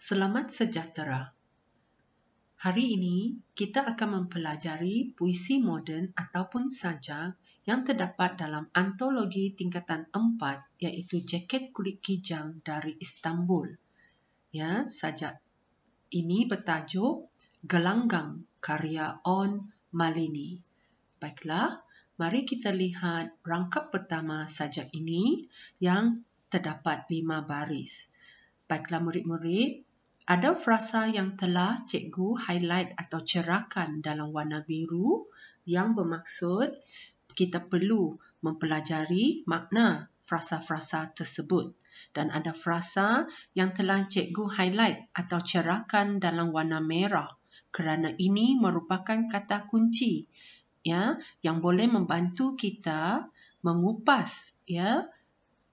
Selamat sejahtera. Hari ini kita akan mempelajari puisi moden ataupun sajak yang terdapat dalam antologi tingkatan 4 iaitu Jaket Kulit Kijang dari Istanbul. Ya, sajak ini bertajuk Gelanggang karya On Malini. Baiklah, mari kita lihat rangkap pertama sajak ini yang terdapat 5 baris. Baiklah murid-murid, ada frasa yang telah cikgu highlight atau cerahkan dalam warna biru yang bermaksud kita perlu mempelajari makna frasa-frasa tersebut. Dan ada frasa yang telah cikgu highlight atau cerahkan dalam warna merah kerana ini merupakan kata kunci yang boleh membantu kita mengupas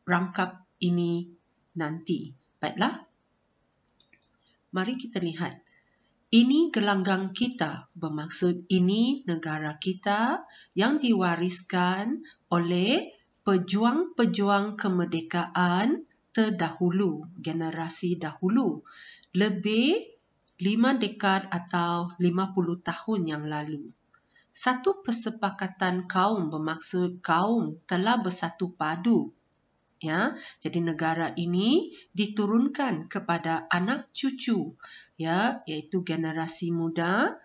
rangkap ini nanti. Baiklah, mari kita lihat. Ini gelanggang kita, bermaksud ini negara kita yang diwariskan oleh pejuang-pejuang kemerdekaan terdahulu, generasi dahulu, lebih 5 dekad atau 50 tahun yang lalu. Satu persepakatan kaum bermaksud kaum telah bersatu padu. Jadi negara ini diturunkan kepada anak cucu, iaitu generasi muda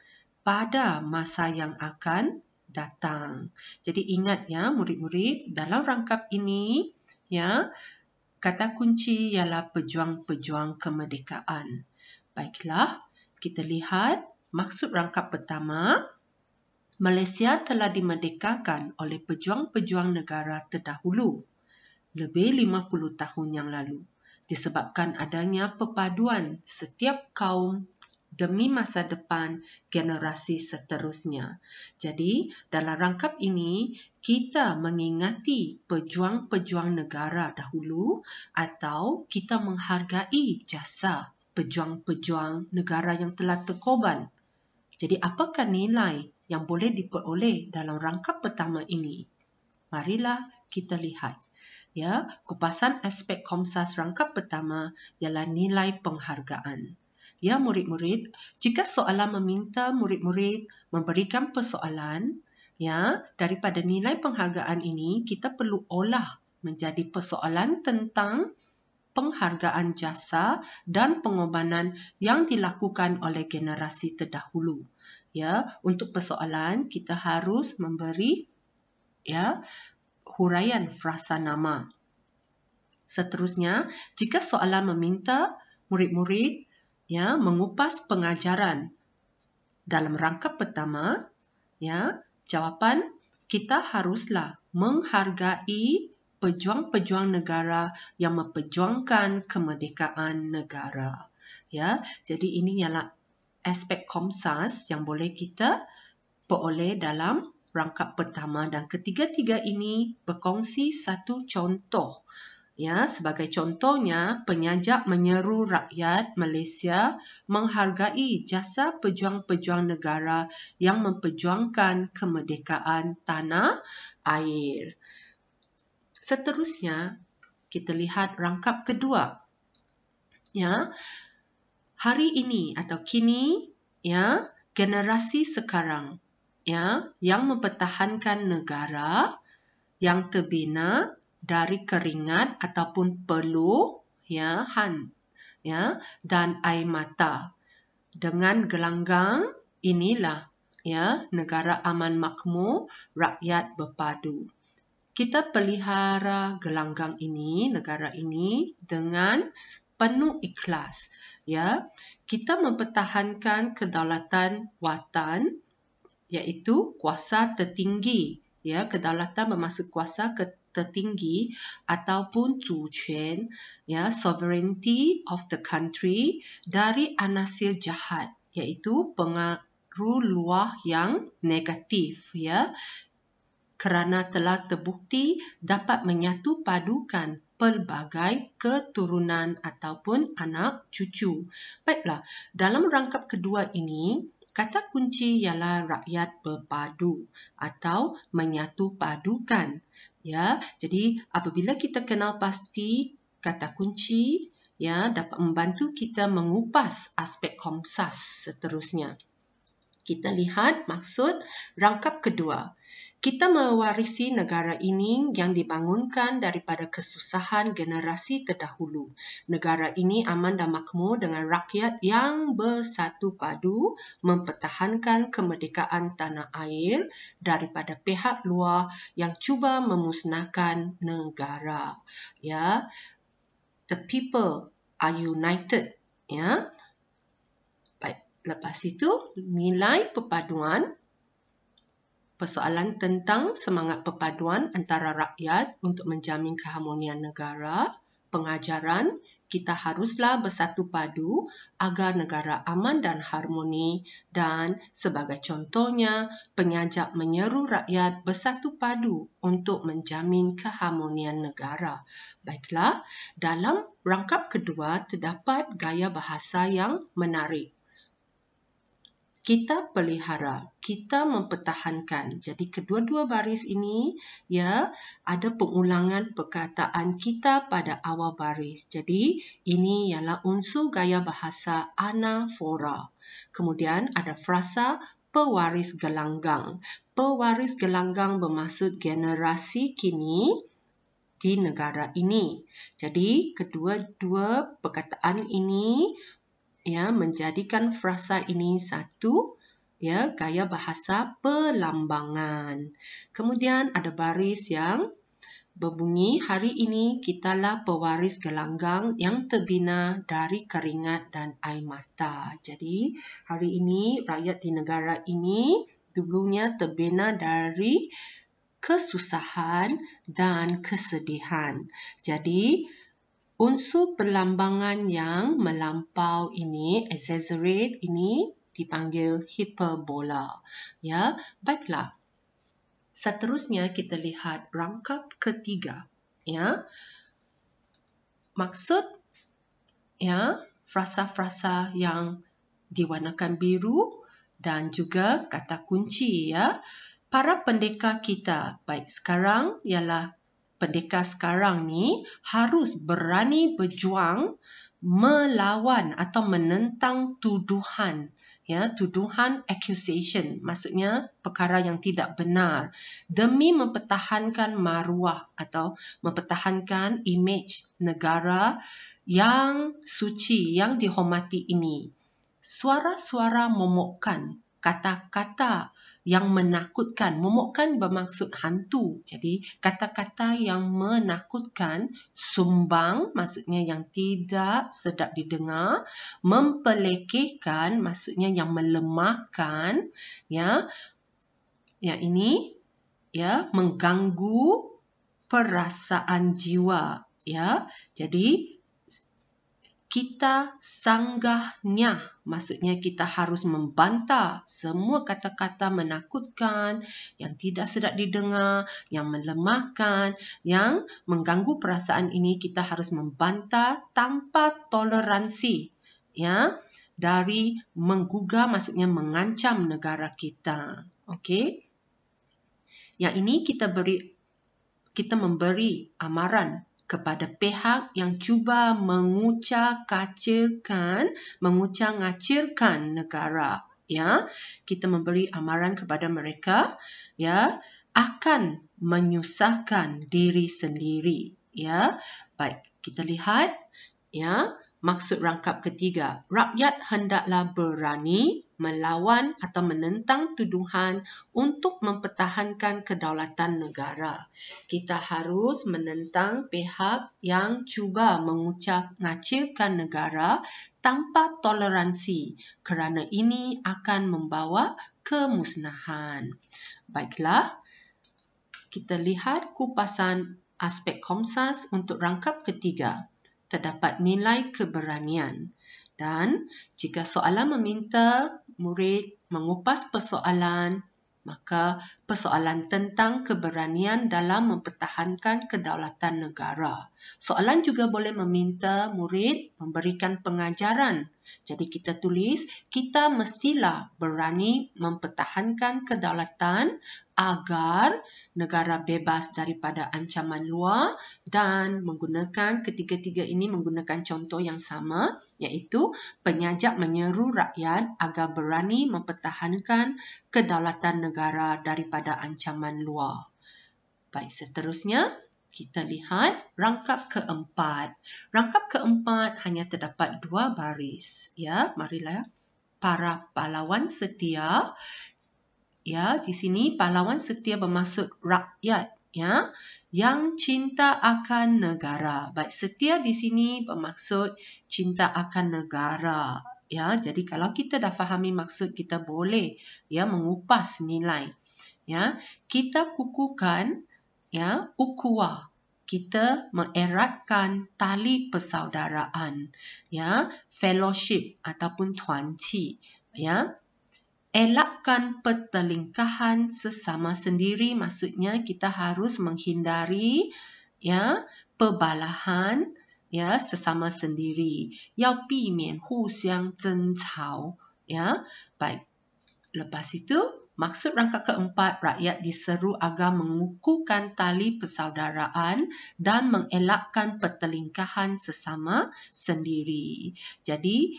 pada masa yang akan datang. Jadi ingat murid-murid, dalam rangkap ini kata kunci ialah pejuang-pejuang kemerdekaan. Baiklah, kita lihat maksud rangkap pertama. Malaysia telah dimerdekakan oleh pejuang-pejuang negara terdahulu lebih 50 tahun yang lalu, disebabkan adanya perpaduan setiap kaum demi masa depan generasi seterusnya. Jadi, dalam rangkap ini, kita mengingati pejuang-pejuang negara dahulu atau kita menghargai jasa pejuang-pejuang negara yang telah terkorban. Jadi, apakah nilai yang boleh diperoleh dalam rangkap pertama ini? Marilah kita lihat. Kupasan aspek Komsas rangkap pertama ialah nilai penghargaan. Murid-murid, jika soalan meminta murid-murid memberikan persoalan, daripada nilai penghargaan ini, kita perlu olah menjadi persoalan tentang penghargaan jasa dan pengorbanan yang dilakukan oleh generasi terdahulu. Untuk persoalan, kita harus memberi huraian frasa nama. Seterusnya, jika soalan meminta murid-murid mengupas pengajaran dalam rangkap pertama, jawapan kita haruslah menghargai pejuang-pejuang negara yang memperjuangkan kemerdekaan negara. Jadi ini ialah aspek Komsas yang boleh kita peroleh dalam rangkap pertama, dan ketiga-tiga ini berkongsi satu contoh. Sebagai contohnya, penyajak menyeru rakyat Malaysia menghargai jasa pejuang-pejuang negara yang memperjuangkan kemerdekaan tanah air. Seterusnya, kita lihat rangkap kedua. Hari ini atau kini, generasi sekarang yang mempertahankan negara yang terbina dari keringat ataupun peluh dan air mata. Dengan gelanggang inilah negara aman makmur, rakyat berpadu. Kita pelihara gelanggang ini, negara ini dengan penuh ikhlas. Kita mempertahankan kedaulatan watan, iaitu kuasa tertinggi. Kedaulatan bermaksud kuasa tertinggi ataupun zuquan, sovereignty of the country dari anasir jahat, iaitu pengaruh luar yang negatif, kerana telah terbukti dapat menyatu padukan pelbagai keturunan ataupun anak cucu. Baiklah, dalam rangkap kedua ini, kata kunci ialah rakyat berpadu atau menyatu padukan. Jadi apabila kita kenal pasti kata kunci, ya dapat membantu kita mengupas aspek Komsas seterusnya. Kita lihat maksud rangkap kedua. Kita mewarisi negara ini yang dibangunkan daripada kesusahan generasi terdahulu. Negara ini aman dan makmur dengan rakyat yang bersatu padu mempertahankan kemerdekaan tanah air daripada pihak luar yang cuba memusnahkan negara. Ya, the people are united. Ya, baik. Lepas itu nilai perpaduan. Persoalan tentang semangat perpaduan antara rakyat untuk menjamin keharmonian negara. Pengajaran, kita haruslah bersatu padu agar negara aman dan harmoni, dan sebagai contohnya, pengajak menyeru rakyat bersatu padu untuk menjamin keharmonian negara. Baiklah, dalam rangkap kedua terdapat gaya bahasa yang menarik. Kita pelihara, kita mempertahankan. Jadi kedua-dua baris ini ya ada pengulangan perkataan kita pada awal baris. Jadi ini ialah unsur gaya bahasa anafora. Kemudian ada frasa pewaris gelanggang. Pewaris gelanggang bermaksud generasi kini di negara ini. Jadi kedua-dua perkataan ini ya menjadikan frasa ini satu ya gaya bahasa perlambangan. Kemudian ada baris yang berbunyi, hari ini kitalah pewaris gelanggang yang terbina dari keringat dan air mata. Jadi hari ini rakyat di negara ini dulunya terbina dari kesusahan dan kesedihan. Jadi unsur perlambangan yang melampau ini, exaggerate ini dipanggil hiperbola. Ya, baiklah. Seterusnya kita lihat rangkap ketiga. Ya, maksud ya frasa-frasa yang diwarnakan biru dan juga kata kunci ya. Para pendekar kita baik sekarang ialah pendekar sekarang ni harus berani berjuang melawan atau menentang tuduhan. Ya, tuduhan accusation, maksudnya perkara yang tidak benar demi mempertahankan maruah atau mempertahankan imej negara yang suci, yang dihormati ini. Suara-suara momokkan, kata-kata yang menakutkan. Momokkan bermaksud hantu. Jadi kata-kata yang menakutkan, sumbang maksudnya yang tidak sedap didengar, mempelekehkan maksudnya yang melemahkan, ya. Yang ini ya mengganggu perasaan jiwa, ya. Jadi kita sanggahnya, maksudnya kita harus membantah semua kata-kata menakutkan, yang tidak sedap didengar, yang melemahkan, yang mengganggu perasaan ini. Kita harus membantah tanpa toleransi, ya, dari menggugah, maksudnya mengancam negara kita. Okey. Yang ini kita memberi amaran kepada pihak yang cuba mengucap-ngacirkan negara, ya. Kita memberi amaran kepada mereka, ya, akan menyusahkan diri sendiri, ya. Baik, kita lihat, ya, maksud rangkap ketiga. Rakyat hendaklah berani melawan atau menentang tuduhan untuk mempertahankan kedaulatan negara. Kita harus menentang pihak yang cuba mengucap-ngacirkan negara tanpa toleransi, kerana ini akan membawa kemusnahan. Baiklah, kita lihat kupasan aspek Komsas untuk rangkap ketiga. Terdapat nilai keberanian. Dan jika soalan meminta murid mengupas persoalan, maka persoalan tentang keberanian dalam mempertahankan kedaulatan negara. Soalan juga boleh meminta murid memberikan pengajaran. Jadi kita tulis, kita mestilah berani mempertahankan kedaulatan agar negara bebas daripada ancaman luar, dan menggunakan ketiga-tiga ini menggunakan contoh yang sama, iaitu penyajak menyeru rakyat agar berani mempertahankan kedaulatan negara daripada ancaman luar. Baik, seterusnya kita lihat rangkap keempat. Rangkap keempat hanya terdapat 2 baris. Ya, marilah para pahlawan setia. Ya, di sini pahlawan setia bermaksud rakyat, ya, yang cinta akan negara. Baik, setia di sini bermaksud cinta akan negara. Ya, jadi kalau kita dah fahami maksud, kita boleh ya mengupas nilai. Ya, kita kukuhkan ya ukhuwah. Kita mengeratkan tali persaudaraan, ya, fellowship ataupun tuanci, ya. Elakkan pertelingkahan sesama sendiri, maksudnya kita harus menghindari ya perbalahan ya sesama sendiri. 要避免互相争吵, ya. Baik. Lepas itu, maksud rangkap keempat, rakyat diseru agar mengukuhkan tali persaudaraan dan mengelakkan pertelingkahan sesama sendiri. Jadi,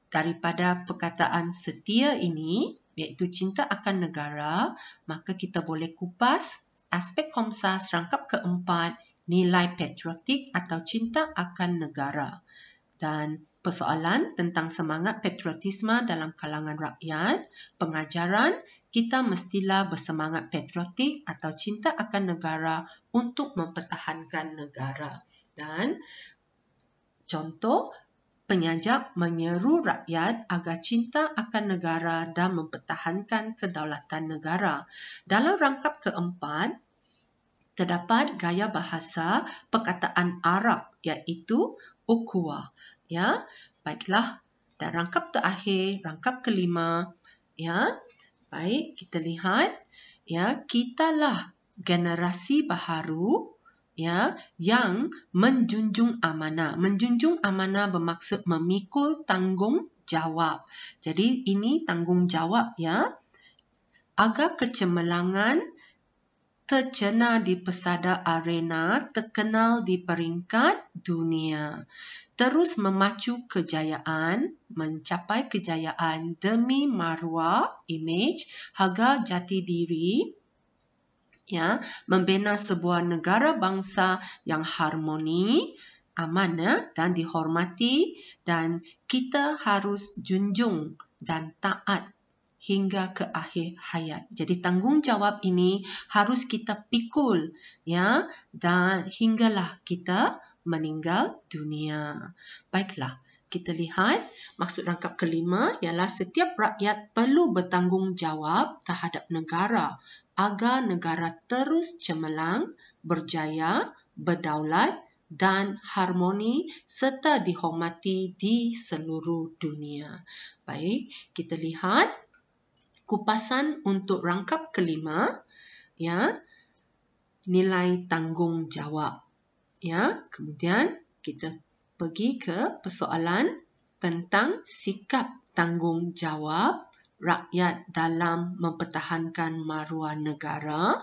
daripada perkataan setia ini, iaitu cinta akan negara, maka kita boleh kupas aspek Komsas rangkap keempat, nilai patriotik atau cinta akan negara. Dan persoalan tentang semangat patriotisme dalam kalangan rakyat, pengajaran kita mestilah bersemangat patriotik atau cinta akan negara untuk mempertahankan negara. Dan contoh, penyajak menyeru rakyat agar cinta akan negara dan mempertahankan kedaulatan negara. Dalam rangkap keempat, terdapat gaya bahasa perkataan Arab, iaitu ukhuwah. Ya, baiklah. Dan rangkap terakhir, rangkap kelima, ya. Baik, kita lihat, ya, kitalah generasi baharu, ya, yang menjunjung amanah. Menjunjung amanah bermaksud memikul tanggungjawab. Jadi ini tanggungjawab, ya. Agar kecemerlangan tercena di pesada arena, terkenal di peringkat dunia. Terus memacu kejayaan, mencapai kejayaan demi maruah, image, harga jati diri, ya, membina sebuah negara bangsa yang harmoni, aman dan dihormati, dan kita harus junjung dan taat hingga ke akhir hayat. Jadi tanggungjawab ini harus kita pikul, ya, dan hinggalah kita meninggal dunia. Baiklah, kita lihat maksud rangkap kelima ialah setiap rakyat perlu bertanggungjawab terhadap negara agar negara terus cemerlang, berjaya, berdaulat dan harmoni serta dihormati di seluruh dunia. Baik, kita lihat kupasan untuk rangkap kelima, ya, nilai tanggungjawab. Ya, kemudian kita pergi ke persoalan tentang sikap tanggungjawab rakyat dalam mempertahankan maruah negara.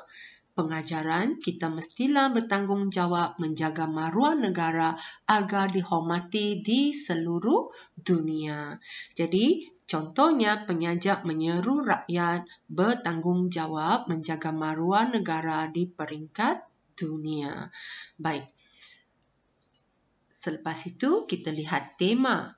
Pengajaran, kita mestilah bertanggungjawab menjaga maruah negara agar dihormati di seluruh dunia. Jadi, contohnya penyajak menyeru rakyat bertanggungjawab menjaga maruah negara di peringkat dunia. Baik. Selepas itu, kita lihat tema.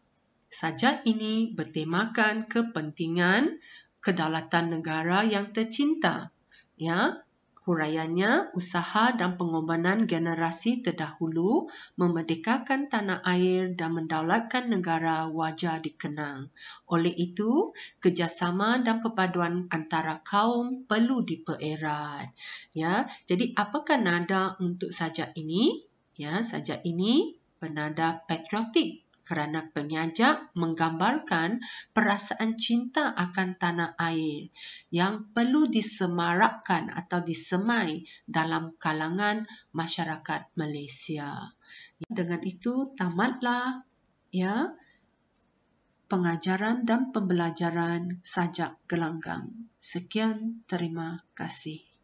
Sajak ini bertemakan kepentingan kedaulatan negara yang tercinta. Ya, huraiannya usaha dan pengorbanan generasi terdahulu memerdekakan tanah air dan mendaulatkan negara wajar dikenang. Oleh itu, kerjasama dan perpaduan antara kaum perlu dipererat. Ya, jadi apakah nada untuk sajak ini? Ya, sajak ini bernada patriotik kerana penyajak menggambarkan perasaan cinta akan tanah air yang perlu disemarakkan atau disemai dalam kalangan masyarakat Malaysia. Dengan itu tamatlah ya pengajaran dan pembelajaran sajak gelanggang. Sekian, terima kasih.